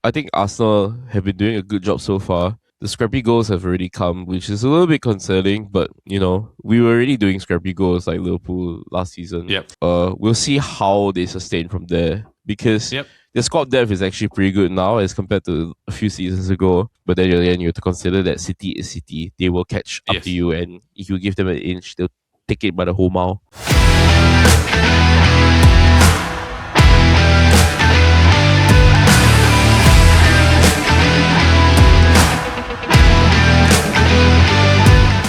I think Arsenal have been doing a good job so far. The scrappy goals have already come, which is a little bit concerning, but we were already doing scrappy goals like Liverpool last season. Yep. We'll see how they sustain from there because the squad depth is actually pretty good now as compared to a few seasons ago. But then again, you have to consider that City is City. They will catch up to you, and if you give them an inch, they'll take it by the whole mile.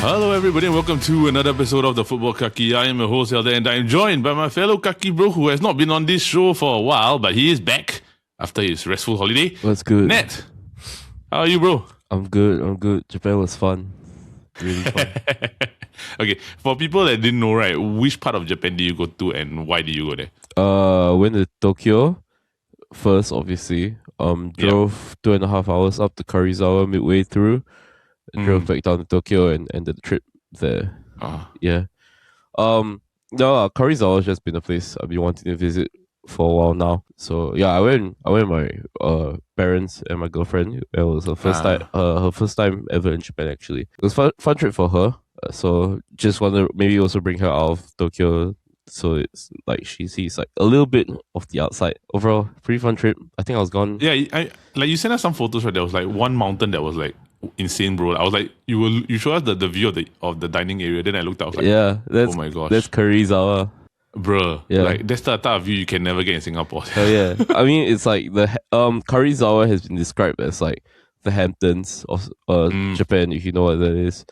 Hello everybody and welcome to another episode of the Football Kaki. I am your host Elder and I am joined by my fellow Kaki bro who has not been on this show for a while, but he is back after his restful holiday. What's good? Ned, how are you, bro? I'm good. Japan was fun. Really fun. Okay, for people that didn't know, right, which part of Japan did you go to and why did you go there? Went to Tokyo first, obviously. Drove 2.5 hours up to Karizawa midway through. Drove back down to Tokyo and ended the trip there. Yeah. Karizawa has just been a place I've been wanting to visit for a while now. So yeah, I went with my parents and my girlfriend. It was her first time ever in Japan actually. It was fun trip for her. So just want to maybe also bring her out of Tokyo so it's like she sees like a little bit of the outside. Overall, pretty fun trip. I think I was gone. Yeah, I like you sent us some photos, right? There was like one mountain that was like insane, bro. I was like, you showed us the view of the dining area. Then I looked out, I was like, oh my gosh, that's Karizawa, bro. Yeah, like that's the type of view you can never get in Singapore. Hell yeah. I mean, it's like the Karizawa has been described as like the Hamptons of Japan, if you know what that is.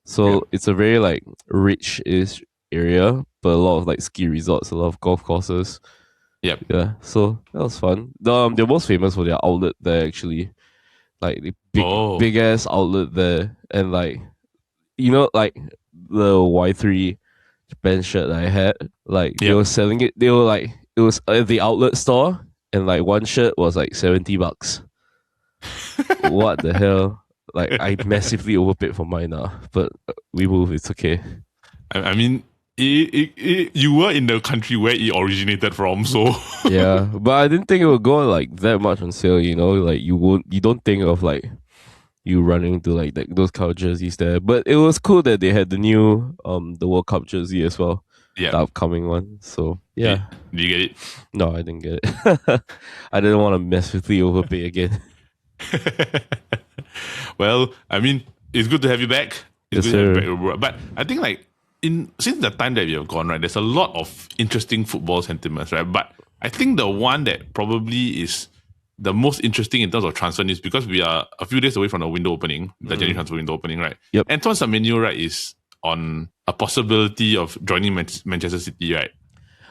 So it's a very like rich-ish area, but a lot of like ski resorts, a lot of golf courses. Yep. Yeah. So that was fun. They're most famous for their outlet there actually. Like the big ass outlet there, and like like the Y3 Japan shirt that I had, like they were selling it. They were like it was at the outlet store, and like one shirt was like $70. What the hell? Like I massively overpaid for mine now, but we move. It's okay. I mean, you were in the country where it originated from, so yeah. But I didn't think it would go like that much on sale. Like you don't think of like you running into like those kind of jerseys there. But it was cool that they had the new the World Cup jersey as well. Yeah, the upcoming one. So yeah. Did you get it? No, I didn't get it. I didn't want to massively overpay again. Well, I mean, it's good to have you back. Yes, sir. But I think like since the time that we have gone, right, there's a lot of interesting football sentiments, right? But I think the one that probably is the most interesting in terms of transfer news, because we are a few days away from the window opening, the January transfer window opening, right? Yep. Antoine Semenyo, right, is on a possibility of joining Manchester City, right?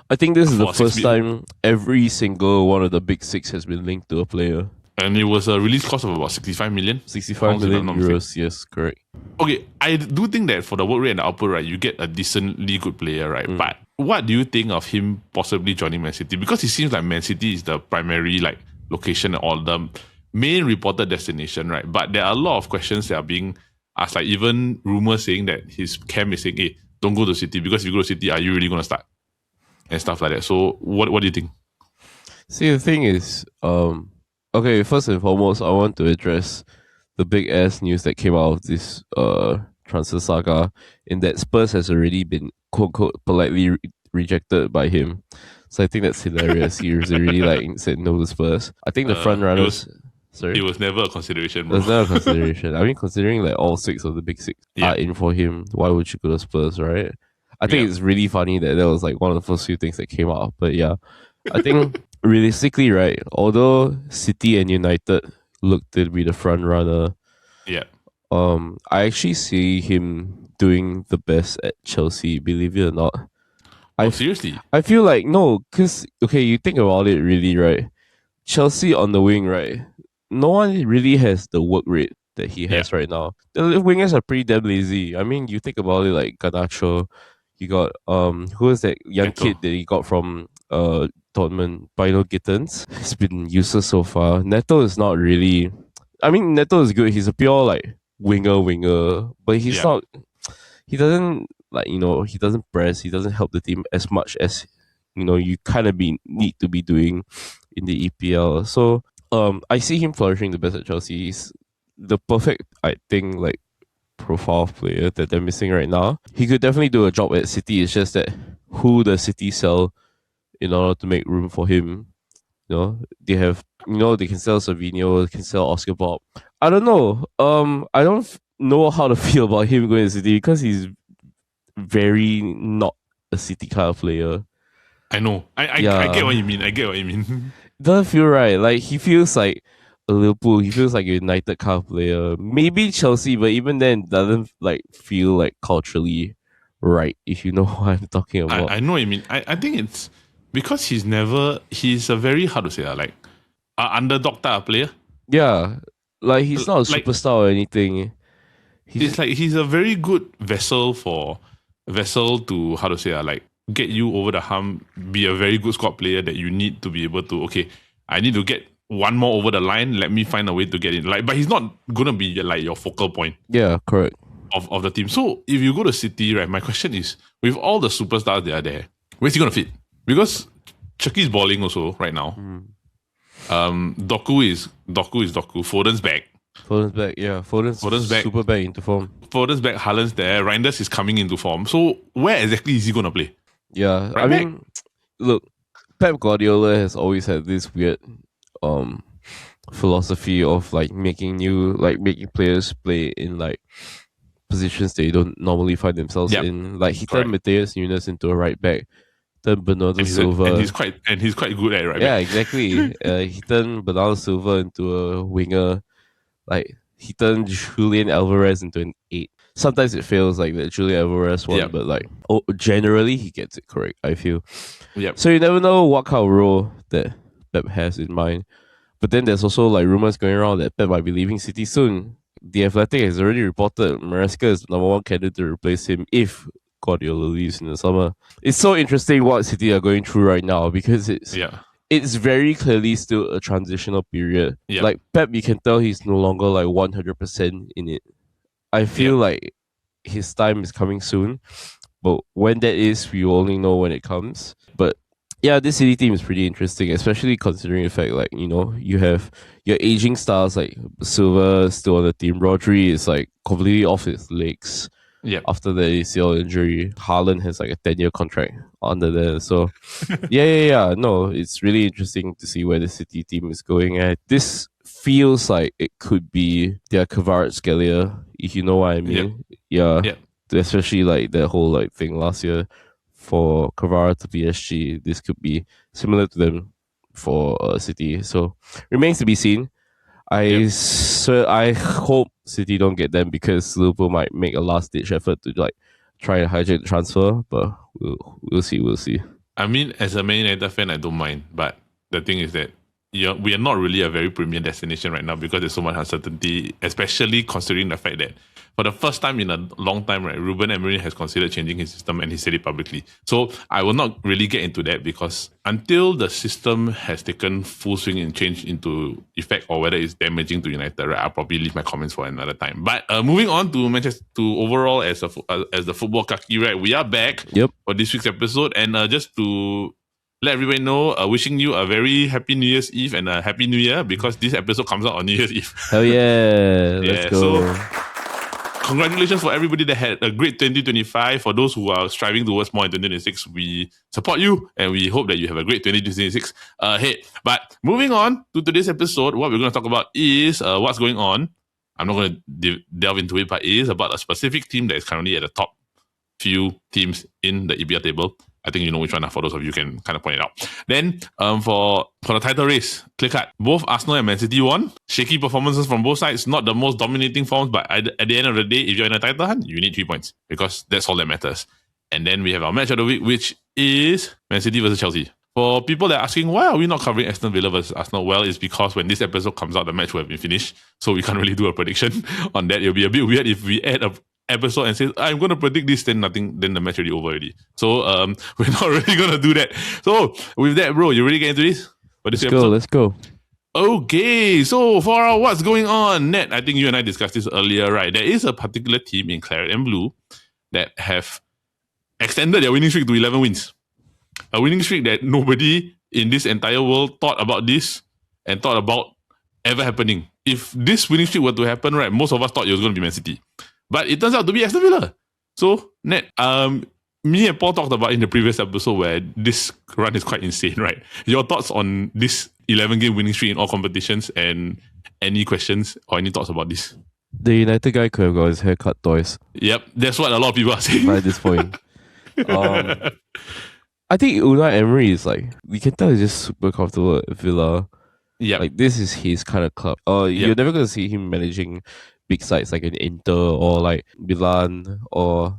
I think this is the first time every single one of the big six has been linked to a player. And it was a release cost of about 65 million. 65 million euros, yes, correct. Okay, I do think that for the work rate and the output, right, you get a decently good player, right? But what do you think of him possibly joining Man City? Because it seems like Man City is the primary like location or the main reported destination, right? But there are a lot of questions that are being asked, like even rumors saying that his camp is saying, hey, don't go to City because if you go to City, are you really going to start? And stuff like that. So what do you think? See, the thing is, okay, first and foremost, I want to address the big ass news that came out of this transfer saga, in that Spurs has already been quote unquote politely rejected by him. So I think that's hilarious. He was really like said no to Spurs. I think the front runners. It was never a consideration, bro. It was never a consideration. I mean, considering like all six of the big six are in for him, why would you go to Spurs, right? I think it's really funny that was like one of the first few things that came out. But yeah, I think realistically, right, although City and United look to be the front runner, I actually see him doing the best at Chelsea, believe it or not. Seriously? I feel like, no, because, okay, you think about it really, right? Chelsea on the wing, right? No one really has the work rate that he has right now. The wingers are pretty damn lazy. I mean, you think about it like Garnacho, you got, who is that young kid that he got from Dortmund, Bino Gittens? He's been useless so far. Neto is not really, I mean, Neto is good. He's a pure like winger, but he's not, he doesn't like, he doesn't press, he doesn't help the team as much as, you kind of need to be doing in the EPL. So I see him flourishing the best at Chelsea. He's the perfect, I think, like profile player that they're missing right now. He could definitely do a job at City. It's just that who the City sell in order to make room for him. They have, they can sell Savinho, they can sell Oscar Bob. I don't know. I don't know how to feel about him going to City because he's very not a City kind of player. I know. I get what you mean. I get what you mean. Doesn't feel right. Like he feels like a Liverpool. He feels like a United kind of player. Maybe Chelsea, but even then, doesn't like feel like culturally right. If you know what I'm talking about. I know what you mean. I think it's because he's a very, how to say that, like underdog type of player. Yeah, like he's not a Like superstar or anything. it's like he's a very good vessel to, how to say that, like get you over the hump, be a very good squad player that you need to be able to, okay, I need to get one more over the line, let me find a way to get in. Like, but he's not gonna be like your focal point. Yeah, correct. Of the team. So if you go to City, right, my question is, with all the superstars that are there, where's he gonna fit? Because Chucky is balling also right now. Doku is Doku. Foden's back. Foden's back, yeah. Foden's back. super back into form. Foden's back. Haaland's there. Reinders is coming into form. So where exactly is he gonna play? Yeah, Right I back? mean, look, Pep Guardiola has always had this weird philosophy of like making players play in like positions they don't normally find themselves Yep. in. Like he Correct. turned Mateus Nunes into a right back, turned Bernardo Silva. And he's quite good at it, right? Yeah, back. exactly. He turned Bernardo Silva into a winger. Like he turned Julian Alvarez into an 8. Sometimes it feels like the Julian Alvarez one, Yep. but like generally he gets it correct, I feel. Yep. So you never know what kind of role that Pep has in mind. But then there's also like rumors going around that Pep might be leaving City soon. The Athletic has already reported Maresca is the number one candidate to replace him if Guardiola leaves in the summer. It's so interesting what City are going through right now because it's very clearly still a transitional period. Yep. Like Pep, you can tell he's no longer like 100% in it. I feel like his time is coming soon, but when that is, we only know when it comes. But yeah, this City team is pretty interesting, especially considering the fact like you have your aging stars like Silva still on the team. Rodri is like completely off his legs. After the ACL injury, Haaland has like a 10-year contract under there. So, yeah. No, it's really interesting to see where the City team is going at. This feels like it could be their Kvaratskhelia, if you know what I mean. Yeah. Especially like the whole like thing last year for Kvara to PSG. This could be similar to them for City. So, remains to be seen. I hope City don't get them because Liverpool might make a last ditch effort to like try and hijack the transfer, but we'll see. I mean, as a Man United fan, I don't mind, but the thing is that we are not really a very premier destination right now because there's so much uncertainty, especially considering the fact that for the first time in a long time, right, Ruben Amorim has considered changing his system and he said it publicly. So I will not really get into that because until the system has taken full swing and change into effect or whether it's damaging to United, right, I'll probably leave my comments for another time. But moving on to Manchester, to overall as the football Kaki, right, we are back for this week's episode, and just to let everybody know, wishing you a very happy New Year's Eve and a happy New Year because this episode comes out on New Year's Eve. Hell yeah, let's go. So congratulations for everybody that had a great 2025. For those who are striving towards more in 2026, we support you and we hope that you have a great 2026 ahead. But moving on to today's episode, what we're going to talk about is what's going on. I'm not going to delve into it, but it is about a specific team that is currently at the top few teams in the EPL table. I think you know which one. For those of you can kind of point it out. Then for the title race, clear cut. Both Arsenal and Man City won. Shaky performances from both sides. Not the most dominating forms, but at the end of the day, if you're in a title hunt, you need 3 points because that's all that matters. And then we have our match of the week, which is Man City versus Chelsea. For people that are asking, why are we not covering Aston Villa versus Arsenal? Well, it's because when this episode comes out, the match will have been finished. So we can't really do a prediction on that. It'll be a bit weird if we add a episode and says, I'm going to predict this, then the match already over already. So we're not really going to do that. So with that, bro, you ready to get into this? Let's go. Okay, so for our what's going on, Ned, I think you and I discussed this earlier, right? There is a particular team in Claret and Blue that have extended their winning streak to 11 wins. A winning streak that nobody in this entire world thought about this and thought about ever happening. If this winning streak were to happen, right, most of us thought it was going to be Man City. But it turns out to be Aston Villa. So, Ned, me and Paul talked about in the previous episode where this run is quite insane, right? Your thoughts on this 11-game winning streak in all competitions, and any questions or any thoughts about this? The United guy could have got his hair cut twice. Yep, that's what a lot of people are saying. By this point. I think Unai Emery is like, we can tell he's just super comfortable at Villa. Yeah, like this is his kind of club. You're never gonna see him managing big sides like an Inter or like Milan or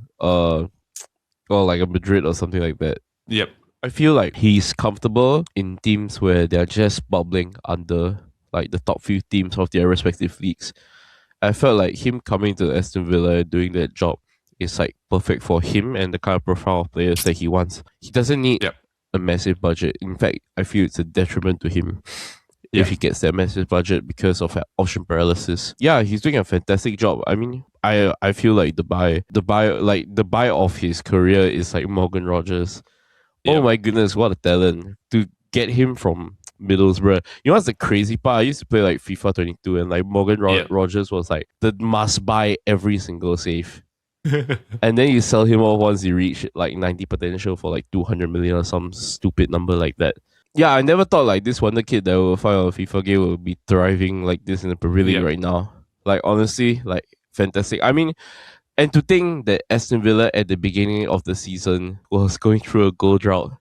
like a Madrid or something like that. Yep. I feel like he's comfortable in teams where they're just bubbling under like the top few teams of their respective leagues. I felt like him coming to Aston Villa and doing that job is like perfect for him and the kind of profile of players that he wants. He doesn't need a massive budget. In fact, I feel it's a detriment to him if he gets that massive budget because of option paralysis. Yeah, he's doing a fantastic job. I mean, I feel like the buy of his career is like Morgan Rogers. Oh my goodness, what a talent to get him from Middlesbrough. You know what's the crazy part? I used to play like FIFA 22 and like Morgan Rogers was like the must buy every single save. And then you sell him off once you reach like 90 potential for like 200 million or some stupid number like that. Yeah, I never thought like this wonder kid that will find on a FIFA game will be thriving like this in the Premier League right now. Like honestly, like fantastic. I mean, and to think that Aston Villa at the beginning of the season was going through a goal drought.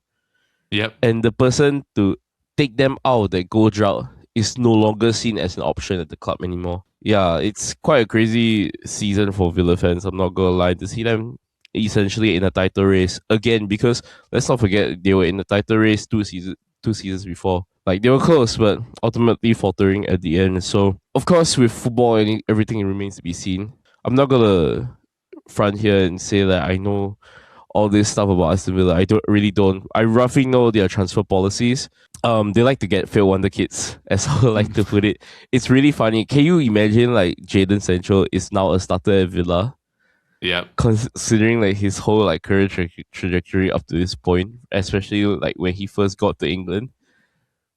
And the person to take them out of that goal drought is no longer seen as an option at the club anymore. Yeah, it's quite a crazy season for Villa fans. I'm not gonna lie, to see them essentially in a title race again, because let's not forget they were in the title race two seasons before. Like they were close, but ultimately faltering at the end. So of course, with football and everything remains to be seen. I'm not gonna front here and say that I know all this stuff about Aston Villa. I don't. I roughly know their transfer policies. They like to get failed wonder kids, as I like to put it. It's really funny. Can you imagine like Jadon Sancho is now a starter at Villa? Yeah. Considering like his whole like career trajectory up to this point, especially like when he first got to England.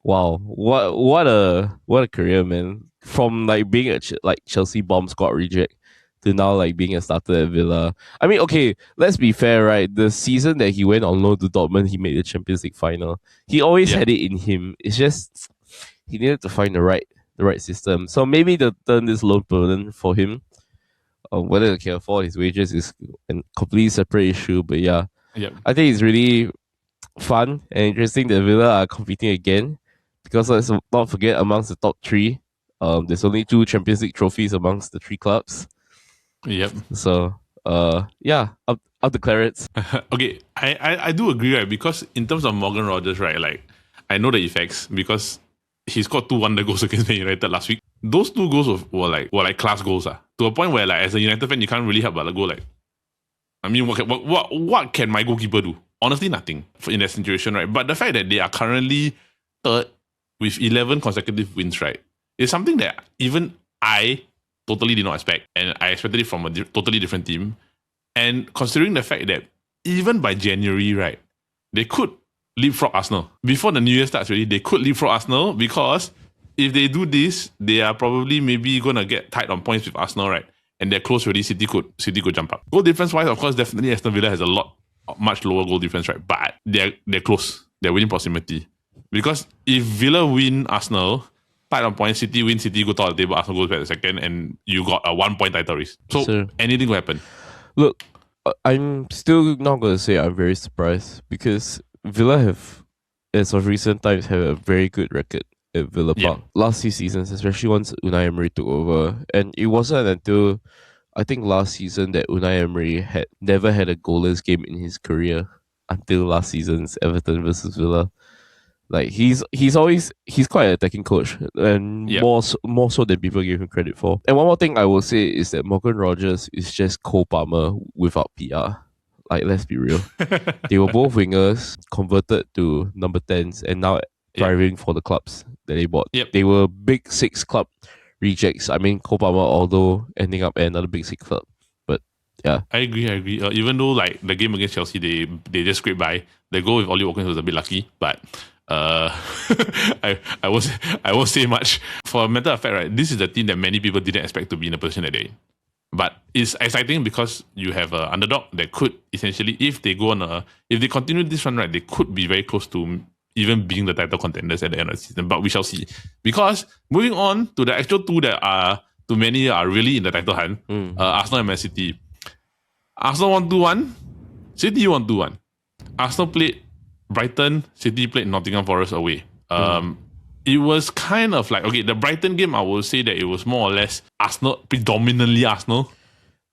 Wow, what a career, man! From like being a Chelsea bomb squad reject to now like being a starter at Villa. I mean, okay, let's be fair, right? The season that he went on loan to Dortmund, he made the Champions League final. He always had it in him. It's just he needed to find the right system. So maybe they'll turn this loan permanent for him. Whether they can afford his wages is a completely separate issue. But yeah, I think it's really fun and interesting that Villa are competing again, because let's not forget, amongst the top three, there's only 2 Champions League trophies amongst the 3 clubs. So, up the Clarets. Okay, I do agree, right? Because in terms of Morgan Rogers, right, like, I know the effects because he scored 2 wonder goals against Man United last week. Those 2 goals were like class goals, to a point where like as a United fan you can't really help but go like, I mean, what can my goalkeeper do? Honestly, nothing in that situation, right? But the fact that they are currently third with 11 consecutive wins, right, is something that even I totally did not expect, and I expected it from a totally different team. And considering the fact that even by January, right, they could leapfrog Arsenal. Before the New Year starts, really, they could leapfrog Arsenal, because if they do this, they are probably maybe gonna get tight on points with Arsenal, right? And they're close already. City could jump up. Goal difference wise, of course, definitely Aston Villa has a much lower goal difference, right? But they're close. They're within proximity. Because if Villa win Arsenal, tight on points, City win, City go top of the table, Arsenal goes back to second, and you got a 1-point title race. So anything will happen. Look, I'm still not going to say I'm very surprised, because Villa have, as of recent times, have a very good record at Villa Park. Last 2 seasons, especially once Unai Emery took over. And it wasn't until, I think, last season that Unai Emery had never had a goalless game in his career, until last season's Everton versus Villa. Like he's quite an attacking coach, and more so than people give him credit for. And one more thing I will say is that Morgan Rogers is just Cole Palmer without PR. Like, let's be real. They were both wingers, converted to number 10s, and now thriving for the clubs that they bought. They were big 6 club rejects. I mean, Cole Palmer, although ending up at another big 6 club. But yeah. I agree. Even though like the game against Chelsea, they just scraped by. The goal with Ollie Watkins was a bit lucky, but Uh, I won't say much. For a matter of fact, right, this is the team that many people didn't expect to be in the position that they're in. But it's exciting because you have an underdog that could essentially, if they continue this run, right, they could be very close to even being the title contenders at the end of the season. But we shall see. Because moving on to the actual two that are, to many, are really in the title hunt, Arsenal and Man City. Arsenal won 2-1, City won 2-1. Arsenal played Brighton, City played Nottingham Forest away. It was kind of like, okay, the Brighton game, I will say that it was more or less Arsenal, predominantly Arsenal.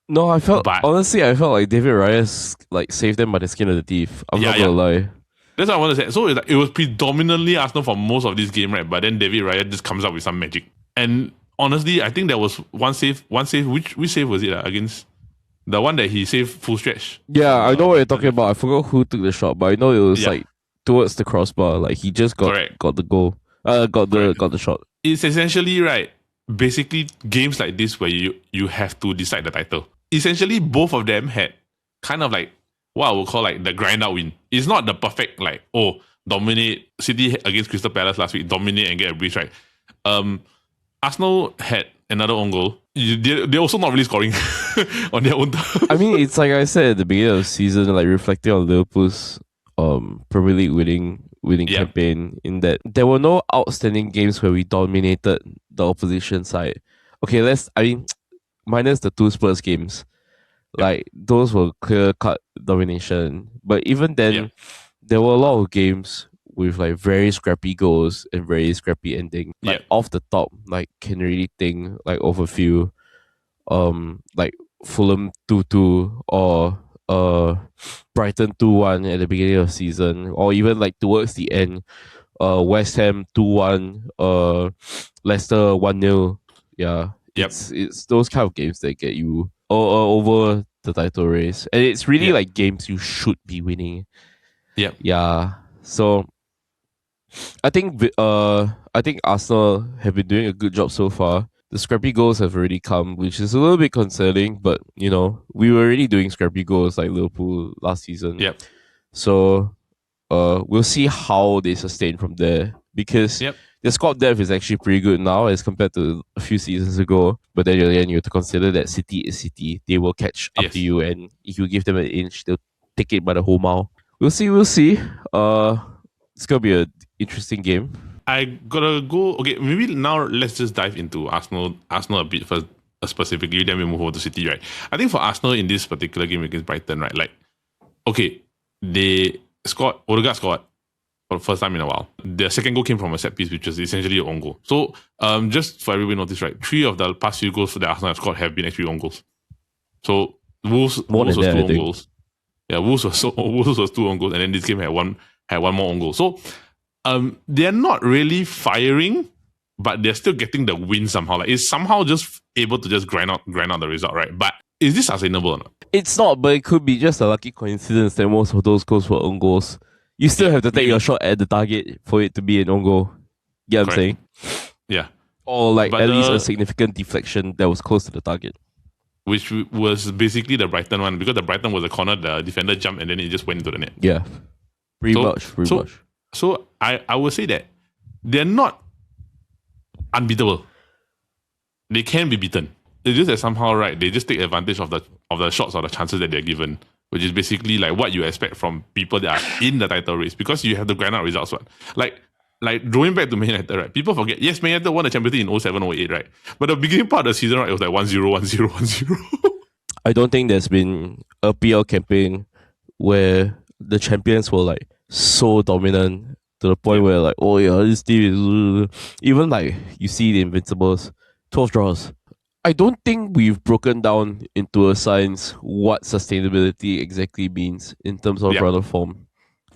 No, honestly, I felt like David Raya like saved them by the skin of the teeth. I'm not gonna lie. That's what I want to say. So it was predominantly Arsenal for most of this game, right? But then David Raya just comes up with some magic. And honestly, I think there was one save. Which save was it against? The one that he saved full stretch. Yeah, I know what you're talking about. I forgot who took the shot, but I know it was like towards the crossbar. Like he just got the goal. Got the shot. It's essentially, right, basically games like this where you have to decide the title. Essentially, both of them had kind of like what I would call like the grind out win. It's not the perfect like, dominate City against Crystal Palace last week, dominate and get a breeze, right? Arsenal had another own goal. They're also not really scoring on their own. I mean, it's like I said at the beginning of the season, like reflecting on Liverpool's Premier League winning campaign, in that there were no outstanding games where we dominated the opposition side. Okay, minus the two Spurs games. Like those were clear cut domination. But even then, there were a lot of games with like very scrappy goals and very scrappy ending. Like off the top, like can really think like of a few like Fulham 2-2 or Brighton 2-1 at the beginning of the season, or even like towards the end, West Ham 2-1, Leicester 1-0. Yeah. It's those kind of games that get you over the title race. And it's really like games you should be winning. Yeah. So I think Arsenal have been doing a good job so far. The scrappy goals have already come, which is a little bit concerning, but we were already doing scrappy goals like Liverpool last season. So we'll see how they sustain from there, because the squad depth is actually pretty good now as compared to a few seasons ago. But then again, you have to consider that City is City. They will catch up to you, and if you give them an inch, they'll take it by the whole mile. We'll see. It's gonna be an interesting game. I gotta go. Okay, maybe now let's just dive into Arsenal a bit first, specifically. Then we move over to City, right? I think for Arsenal in this particular game against Brighton, right? Like, okay, they scored. Odegaard scored for the first time in a while. The second goal came from a set piece, which was essentially an own goal. So, just for everybody to notice, right? 3 of the past few goals that Arsenal have scored have been actually own goals. So Wolves was 2 own goals. Yeah, Wolves was 2 own goals, and then this game had one more own goal. So they're not really firing, but they're still getting the win somehow. Like it's somehow just able to just grind out the result, right? But is this sustainable or not? It's not, but it could be just a lucky coincidence that most of those goals were own goals. You still have to take your shot at the target for it to be an own goal. You know what I'm saying? Yeah. Or like at least a significant deflection that was close to the target. Which was basically the Brighton one, because the Brighton was a corner, the defender jumped and then it just went into the net. Yeah. Pretty much. So I would say that they're not unbeatable. They can be beaten. It's just that somehow, right, they just take advantage of the shots or the chances that they're given, which is basically like what you expect from people that are in the title race, because you have to grind out results. Right? Like drawing back to Man United, right? People forget, yes, Man United won the Champions League in 07-08, right? But the beginning part of the season, right, it was like 1-0, 1-0, 1-0. I don't think there's been a PL campaign where the champions were like so dominant to the point where like, oh yeah, this team is... Even like you see the Invincibles, 12 draws. I don't think we've broken down into a science what sustainability exactly means in terms of run of form.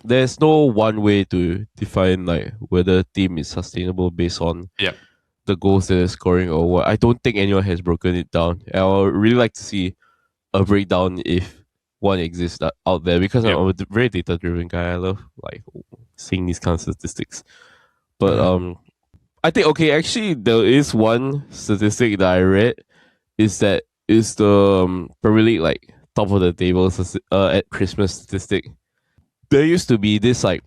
There's no one way to define like whether a team is sustainable based on the goals that they're scoring or what. I don't think anyone has broken it down. I would really like to see a breakdown if one exists out there, because I'm a very data-driven guy. I love like seeing these kinds of statistics. But I think, okay, actually there is one statistic that I read, is that is the Premier League like top of the table at Christmas statistic. There used to be this like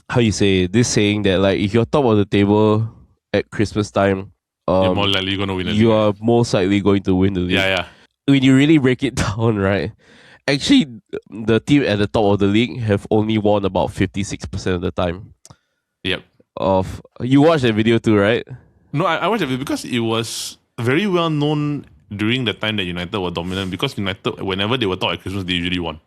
how you say this saying that like if you're top of the table at Christmas time, You're more likely going to win the league. you are most likely going to win the league. Yeah. When you really break it down, right? Actually, the team at the top of the league have only won about 56% of the time. Yep. You watched that video too, right? No, I watched it because it was very well known during the time that United were dominant, because United, whenever they were top at Christmas, they usually won.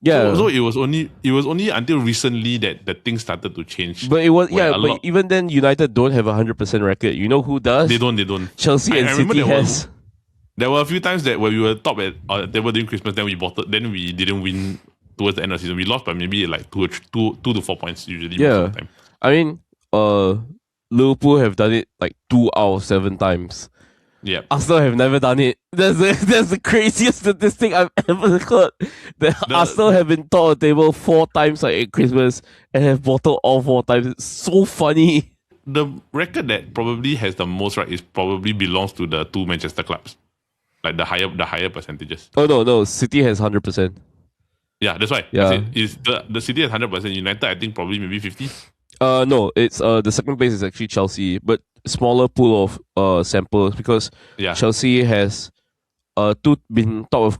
Yeah. So it was only until recently that the things started to change. But it was but even then United don't have 100% record. You know who does? They don't. Chelsea and City has. There were a few times that when we were top at table during Christmas, then we didn't win towards the end of the season. We lost by maybe like 2 to 4 points usually. Yeah. Most of the time. I mean, Liverpool have done it like 2 out of 7 times. Yeah. Arsenal have never done it. That's the craziest statistic I've ever heard. Arsenal have been top of the table 4 times like at Christmas and have bottled all 4 times. It's so funny. The record that probably has the most is probably belongs to the 2 Manchester clubs. Like the higher percentages. Oh no, City has 100%. Yeah, that's why. Yeah. Is the City has 100%. United, I think probably maybe 50. No, it's the second place is actually Chelsea, but smaller pool of samples because Chelsea has been top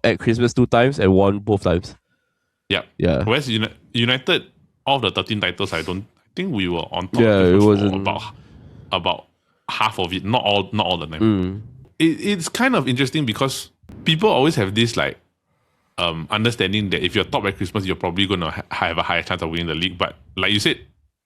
at Christmas 2 times and won both times. Yeah. Whereas United, of the 13 titles, I think we were on top. Yeah, it wasn't about half of it, not all the time. It's kind of interesting because people always have this like understanding that if you're top at Christmas, you're probably going to have a higher chance of winning the league. But like you said,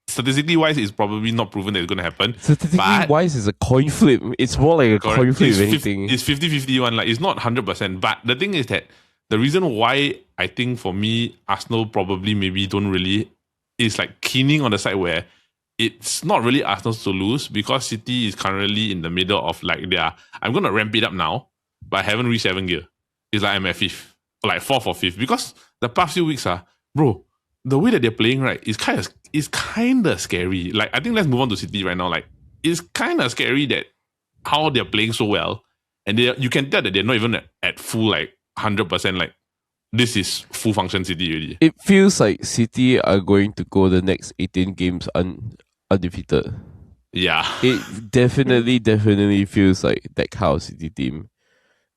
statistically wise, it's probably not proven that it's going to happen. Statistically wise, it's a coin flip. It's more like a coin flip if anything. It's 50-50 one. Like, it's not 100%. But the thing is that the reason why I think for me, Arsenal probably maybe don't really is like keening on the side where it's not really Arsenal's to lose, because City is currently in the middle of like I'm going to ramp it up now, but I haven't reached 7th gear. It's like I'm at 5th, or like 4th or 5th, because the past few weeks bro, the way that they're playing, right, is kind of scary. Like, I think let's move on to City right now. Like, it's kind of scary that how they're playing so well, and you can tell that they're not even at full like 100%. Like, this is full function City already. It feels like City are going to go the next 18 games undefeated. Yeah. It definitely feels like that kind of City team.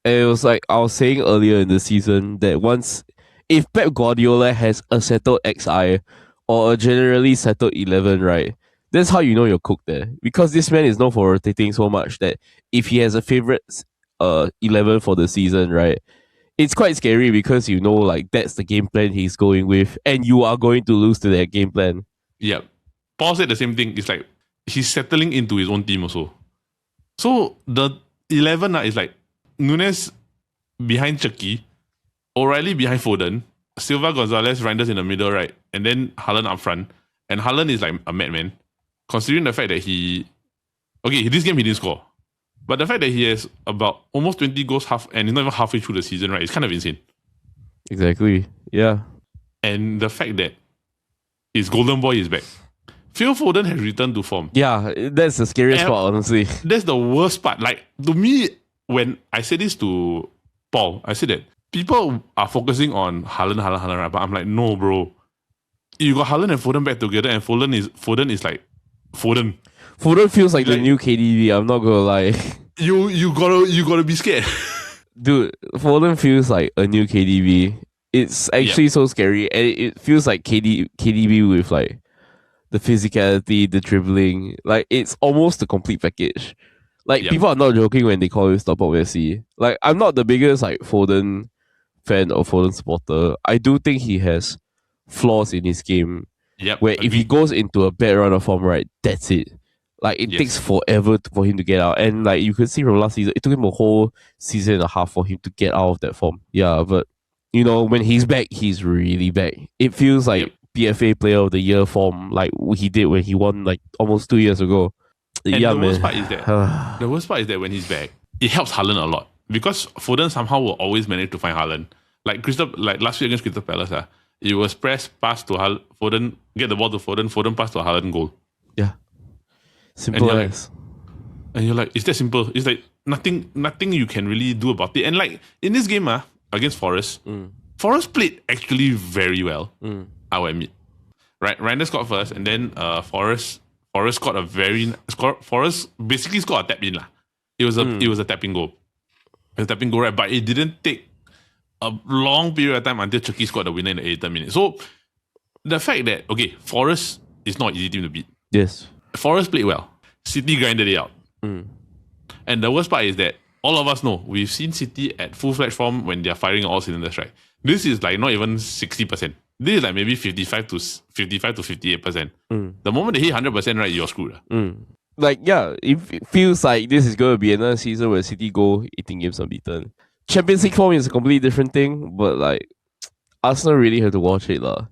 And it was like I was saying earlier in the season that if Pep Guardiola has a settled XI or a generally settled 11, right, that's how you know you're cooked there. Because this man is known for rotating so much that if he has a favorite 11 for the season, right, it's quite scary because you know like that's the game plan he's going with, and you are going to lose to that game plan. Yeah. Paul said the same thing. It's like he's settling into his own team also. So the 11 is like Nunes behind Chucky, O'Reilly behind Foden, Silva, Gonzalez, Reinders in the middle, right? And then Haaland up front. And Haaland is like a madman, considering the fact that this game he didn't score. But the fact that he has about almost 20 goals and he's not even halfway through the season, right? It's kind of insane. Exactly. Yeah. And the fact that his golden boy is back. Phil Foden has returned to form. Yeah, that's the scariest part, honestly. That's the worst part. Like, to me, when I said this to Paul, I said that people are focusing on Haaland, right? But I'm like, no, bro. You got Haaland and Foden back together, and Foden is like Foden. Foden feels like the new KDB. I'm not gonna lie. You gotta be scared, dude. Foden feels like a new KDB. It's actually so scary, and it feels like KDB with like the physicality, the dribbling. Like, it's almost a complete package. Like, people are not joking when they call him Stop Up Messi. Like, I'm not the biggest like Foden fan or Foden supporter. I do think he has flaws in his game. Where if he goes into a bad run of form, right, that's it. Like, it takes forever for him to get out. And like you could see from last season, it took him a whole season and a half for him to get out of that form. Yeah, but you know, when he's back, he's really back. It feels like PFA Player of the Year form, like he did when he won like almost 2 years ago. And the worst part is that when he's back, it helps Haaland a lot, because Foden somehow will always manage to find Haaland. Like last week against Crystal Palace, it was press, pass to Foden, get the ball to Foden pass to Haaland, goal. Yeah, simple as. And you're like, it's that simple. It's like nothing you can really do about it. And like in this game, against Forest, Forest played actually very well. I will admit. Reinders scored first, and then Forest scored Forest basically scored a tap in lah. It was a tapping goal. It was a tapping goal, right? But it didn't take a long period of time until Chucky scored the winner in the 80th minute. So the fact that Forest is not an easy team to beat. Yes. Forest played well. City grinded it out. And the worst part is that all of us know we've seen City at full-fledged form when they're firing all cylinders, right? This is like not even 60%. This is like maybe 55 to 58%. The moment they hit 100%, right, you're screwed. Like, yeah, it feels like this is going to be another season where City go 18 games unbeaten. Champions League form is a completely different thing, but like, Arsenal really have to watch it lah.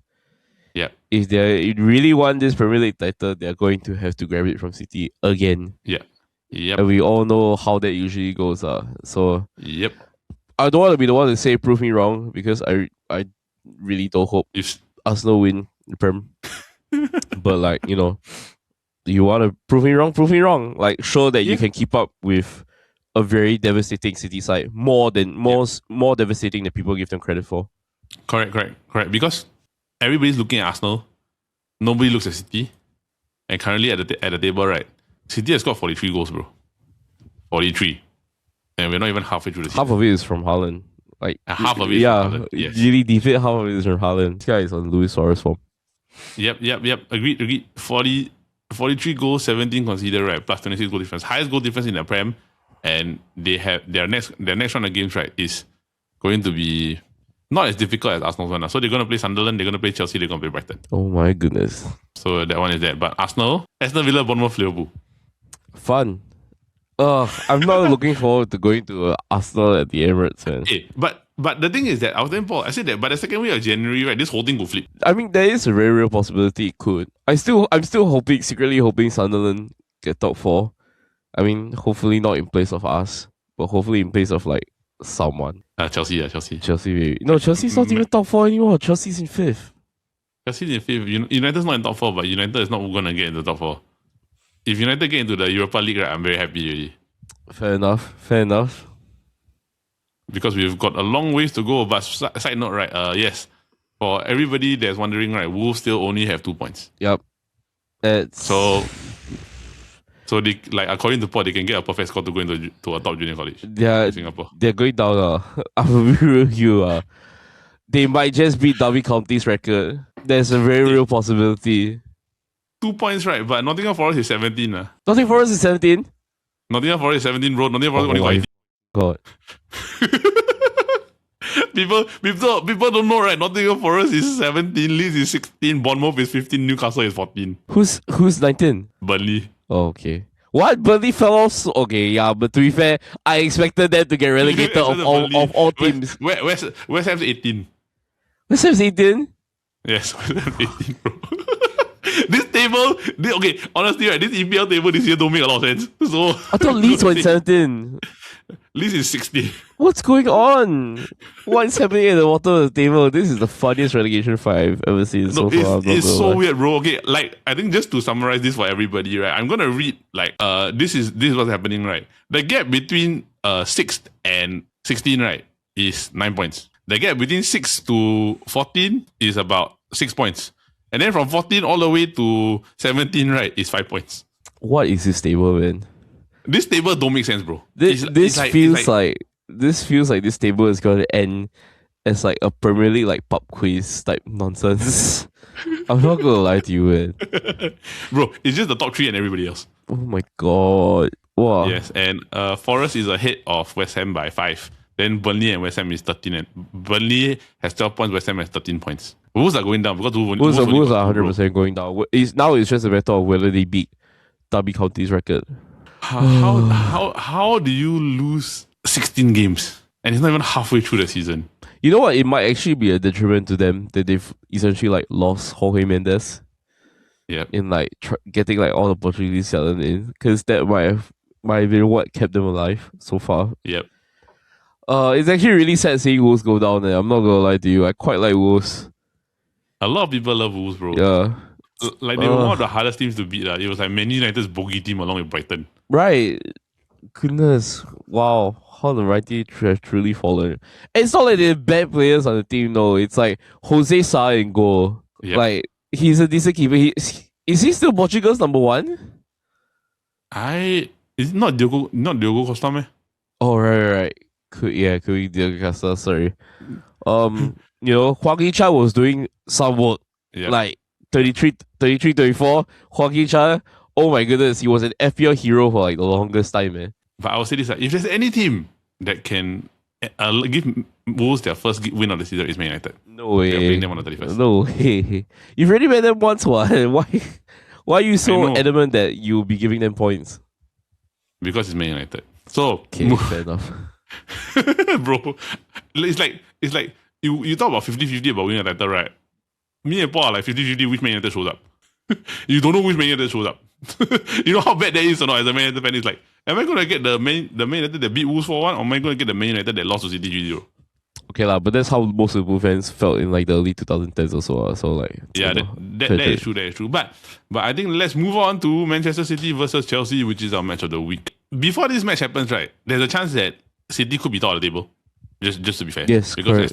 Yeah. If they really want this Premier League title, they're going to have to grab it from City again. Yeah. Yep. And we all know how that usually goes. So yep. I don't want to be the one to say prove me wrong, because I really don't hope Arsenal win the Prem. But like, you know, you want to prove me wrong. Like, show that you can keep up with a very devastating City side, more devastating than people give them credit for. Correct. Because everybody's looking at Arsenal, nobody looks at City, and currently at the table, right? City has got 43 goals, bro. 43, and we're not even halfway through the season. Half of it is from Haaland. Like half of it, is from Haaland. Yes. Really defeat half of it is from Haaland. This guy is on Luis Suarez form. Yep. Agreed. 43 goals, 17 conceded, right? Plus 26 goal difference. Highest goal difference in the Prem, and they have their next round of games, right, is going to be not as difficult as Arsenal's one. So they're going to play Sunderland, they're going to play Chelsea, they're going to play Brighton. Oh my goodness. So that one is that. But Aston Villa, Bournemouth, Liverpool. Fun. I'm not looking forward to going to Arsenal at the Emirates, man. Hey, but the thing is that I was telling Paul, I said that by the second week of January, right, this whole thing will flip. I mean, there is a very real possibility it could. I'm still secretly hoping Sunderland get top 4. I mean, hopefully not in place of us, but hopefully in place of like someone. Chelsea. Chelsea, maybe. No, Chelsea's not even top 4 anymore. Chelsea's in 5th. Chelsea's in 5th. United's not in top 4, but United is not going to get into top 4. If United get into the Europa League, right, I'm very happy already. Fair enough. Because we've got a long ways to go. But side note, right? Yes, for everybody that's wondering, right, Wolves still only have 2 points. Yep. So they, like, according to Paul, they can get a perfect score to go into a top junior college in Singapore. They're going down. I will be real with you. They might just beat Derby County's record. There's a very real possibility. 2 points, right? But Nottingham Forest is 17. Nottingham Forest is 17? Nottingham Forest is 17, bro. Nottingham Forest only got 18. God. People don't know, right? Nottingham Forest is 17, Leeds is 16, Bournemouth is 15, Newcastle is 14. Who's 19? Burnley. Oh, okay. What? Burnley fell off? Okay, yeah, but to be fair, I expected them to get relegated of all teams. West Ham's 18. West Ham's 18? Yes, West Ham's 18, bro. Honestly, right, this EPL table this year don't make a lot of sense. So I thought Leeds were 17. Leeds is 16. What's going on? What's happening at the bottom of the table? This is the funniest relegation fight I've ever seen so far. It's so weird, bro. Okay, like, I think just to summarize this for everybody, right, I'm gonna read, like, this is what's happening, right? The gap between 6th and 16, right, is 9 points. The gap between 6 to 14 is about 6 points. And then from 14 all the way to 17, right, is 5 points. What is this table, man? This table don't make sense, bro. This feels like this table is going to end as like a Premier League like pub quiz type nonsense. I'm not gonna lie to you, man. Bro, it's just the top 3 and everybody else. Oh my god. Wow. Yes, and Forest is ahead of West Ham by 5. Then Burnley and West Ham is 13. And Burnley has 12 points, West Ham has 13 points. Wolves are going down because Wolves are 100% going down. It's just a matter of whether they beat Derby County's record. How do you lose 16 games and it's not even halfway through the season? You know what? It might actually be a detriment to them that they've essentially like lost Jorge Mendes. Yeah. In like getting like all the Portuguese talent in, because that might have been what kept them alive so far. Yep. It's actually really sad seeing Wolves go down there. I'm not gonna lie to you. I quite like Wolves. A lot of people love Wolves, bro. Yeah. Like, they were one of the hardest teams to beat. It was like Man United's bogey team along with Brighton. Right. Goodness. Wow. How the mighty has truly fallen. And it's not like they're bad players on the team, no. It's like Jose Sa in goal. Yep. Like, He's a decent keeper. Is he still Portugal's number one? Is it not Diogo Costa, man? Oh right. Could be Diogo Costa. Sorry. Huang Yi-cha was doing some work. Yeah. Like 33, 34. Huang Yi-cha, oh my goodness, he was an FPL hero for like the longest time, man. But I will say this: if there's any team that can give Wolves their first win of the season, is Man United. No way. They're playing them on the 31st. No way. You've already met them once, what? Why are you so adamant that you'll be giving them points? Because it's Man United. So okay, fair enough. Bro, it's like you talk about 50-50 about winning a title, right? Me and Paul are like 50-50 which Man United shows up. You don't know which Man United shows up. You know how bad that is or not as a Man United fan? It's like, am I going to get the Man United that beat Wolves 4-1 or am I going to get the Man United that lost to City 3-0? Okay lah, but that's how most Liverpool fans felt in like the early 2010s or so. So like, yeah, that is true. That is true. But I think let's move on to Manchester City versus Chelsea, which is our match of the week. Before this match happens, right? There's a chance that City could be top of the table. Just to be fair, yes, because correct.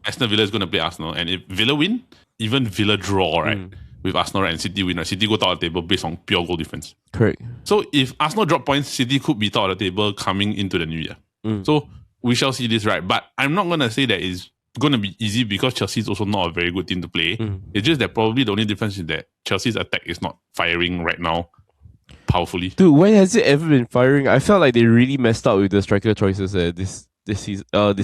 Aston Villa is going to play Arsenal, and if Villa win, even Villa draw, right, with Arsenal right, and City win, right, City go top of the table based on pure goal difference. Correct. So if Arsenal drop points, City could be top of the table coming into the new year. So we shall see this, right? But I'm not going to say that it's going to be easy because Chelsea is also not a very good team to play. It's just that probably the only difference is that Chelsea's attack is not firing right now powerfully. Dude, when has it ever been firing? I felt like they really messed up with the striker choices this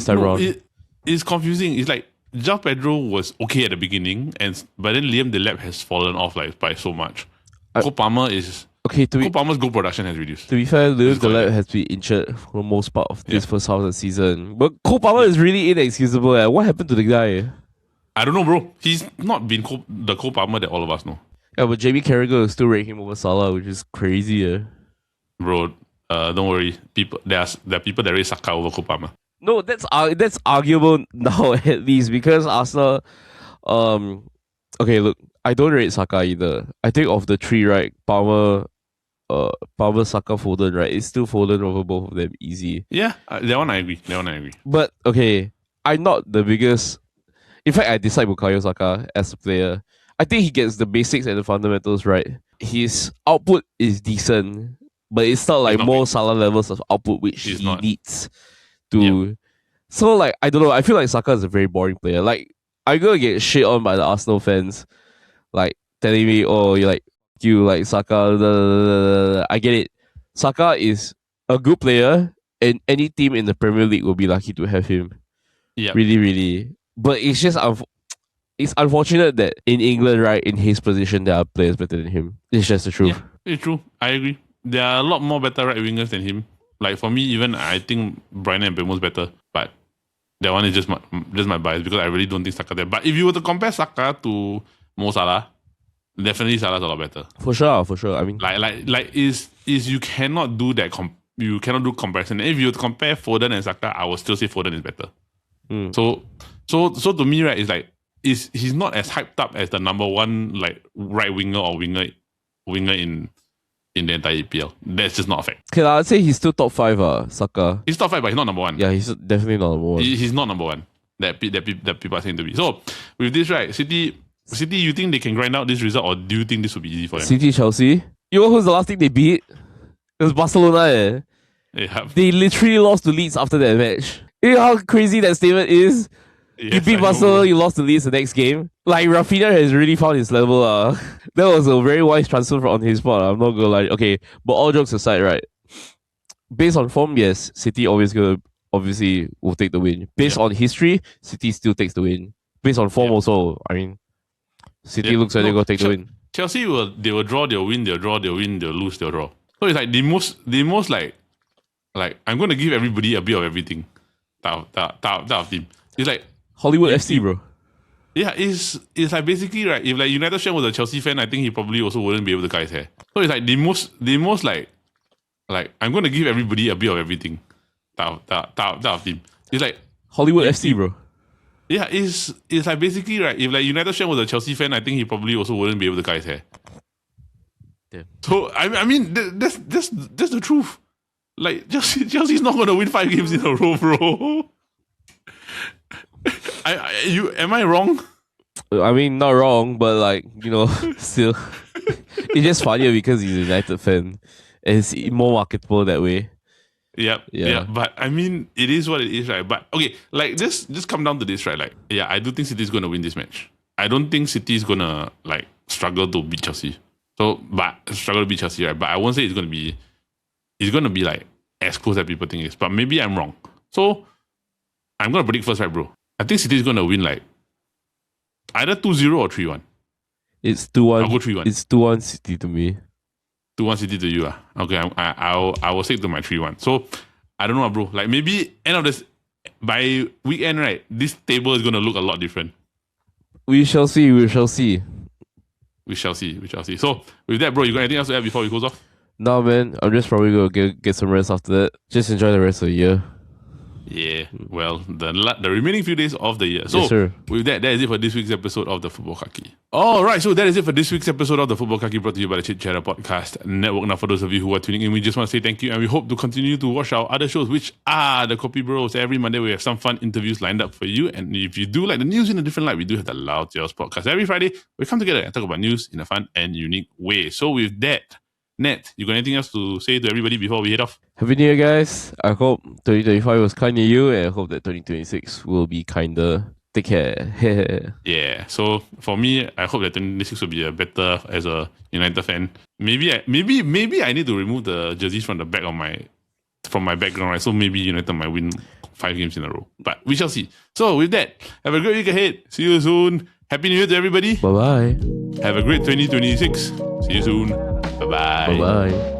time around. It's confusing. It's like João Pedro was okay at the beginning, but then Liam Delap has fallen off like by so much. Cole Palmer's goal production has reduced. To be fair, Liam Delap has been injured for the most part of this first half of the season. But Cole Palmer is really inexcusable. What happened to the guy? I don't know, bro. He's not been the Cole Palmer that all of us know. Yeah, but Jamie Carragher is still rating him over Salah, which is crazy. Bro, don't worry. There are people that rate Saka over Cole Palmer. No, that's arguable now at least because Arsenal. Okay, look, I don't rate Saka either. I think of the three, right, Palmer, Saka, Foden, right, it's still Foden over both of them easy. Yeah, that one I agree. But okay, I'm not the biggest. In fact, I dislike Bukayo Saka as a player. I think he gets the basics and the fundamentals right. His output is decent, but it's not like more Salah levels of output which he needs to. Yep. So like, I don't know. I feel like Saka is a very boring player. Like, I'm gonna get shit on by the Arsenal fans, like telling me, "Oh, you like Saka." I get it. Saka is a good player, and any team in the Premier League will be lucky to have him. Yeah, really, really. But it's just it's unfortunate that in England, right, in his position, there are players better than him. It's just the truth. Yeah, it's true. I agree. There are a lot more better right wingers than him. Like for me, even I think Brighton and Mbeumo's better. But that one is just my bias because I really don't think Saka there. But if you were to compare Saka to Mo Salah, definitely Salah's a lot better. For sure. I mean, like is you cannot do that. You cannot do comparison. If you were to compare Foden and Saka, I would still say Foden is better. So to me, right, it's like he's not as hyped up as the number one like right winger or winger in the entire EPL. That's just not a fact. Okay, I'd say he's still top 5, Saka. He's top 5, but he's not number 1. Yeah, he's definitely not number 1. He's not number 1 that people are saying to be. So with this, right, City, you think they can grind out this result, or do you think this will be easy for them? City, Chelsea. You know who's the last thing they beat? It was Barcelona. Yeah. They literally lost to Leeds after that match. You know how crazy that statement is? Yes, you beat Barcelona, you lost to Leeds the next game. Like, Rafinha has really found his level. That was a very wise transfer on his part. I'm not gonna lie. Okay, but all jokes aside, right? Based on form, yes, City obviously will take the win. Based on history, City still takes the win. Based on form also, I mean, City looks like they're gonna take the win. Chelsea they will draw, they'll win, they'll draw, they'll win, they'll lose, they'll draw. So it's like the most like I'm gonna give everybody a bit of everything. That team. It's like Hollywood FC, bro. Yeah, it's like basically, right, if like United Shen was a Chelsea fan, I think he probably also wouldn't be able to cut his hair. So it's like the most like I'm gonna give everybody a bit of everything. That team. It's like Hollywood FC, bro. Yeah, it's like basically, right, if like United Shen was a Chelsea fan, I think he probably also wouldn't be able to cut his hair. Damn. So I mean that's the truth. Like Chelsea's not gonna win 5 games in a row, bro. Am I wrong? I mean, not wrong, but like, still, it's just funnier because he's a United fan. And it's more marketable that way. Yep. Yeah. But I mean, it is what it is, right? But okay, like just come down to this, right? Like, yeah, I do think City is gonna win this match. I don't think City is gonna like struggle to beat Chelsea. So, but struggle to beat Chelsea, right? But I won't say it's gonna be like as close as people think it is. But maybe I'm wrong. So I'm gonna predict first, right, bro? I think City is gonna win like either 2-0 or 3-1. It's 2-1. I'll go 3-1. It's 2-1 City to me. 2-1 City to you. Okay, I will stick to my 3-1. So I don't know, bro. Like maybe end of this by weekend, right? This table is gonna look a lot different. We shall see. We shall see. We shall see. We shall see. So with that, bro, you got anything else to add before we close off? No, man. I'm just probably gonna get some rest after that. Just enjoy the rest of the year. Yeah, well, the remaining few days of the year. So, Yes, sir. with that is it for this week's episode of the Football Kaki. All right, so that is it for this week's episode of the Football Kaki, brought to you by the Chit Chatter Podcast Network. Now, for those of you who are tuning in, we just want to say thank you, and we hope to continue to watch our other shows, which are the Copy Bros. Every Monday, we have some fun interviews lined up for you, and if you do like the news in a different light, we do have the Loud Tales podcast. Every Friday, we come together and talk about news in a fun and unique way. So, with that, Nat, you got anything else to say to everybody before we head off? Happy New Year, guys. I hope 2025 was kind to you, and I hope that 2026 will be kinder. Take care. Yeah. So for me, I hope that 2026 will be better as a United fan. Maybe I need to remove the jerseys from the back of my background, right? So maybe United might win 5 games in a row. But we shall see. So with that, have a great week ahead. See you soon. Happy New Year to everybody. Bye bye. Have a great 2026. See you soon. Bye bye. Bye bye.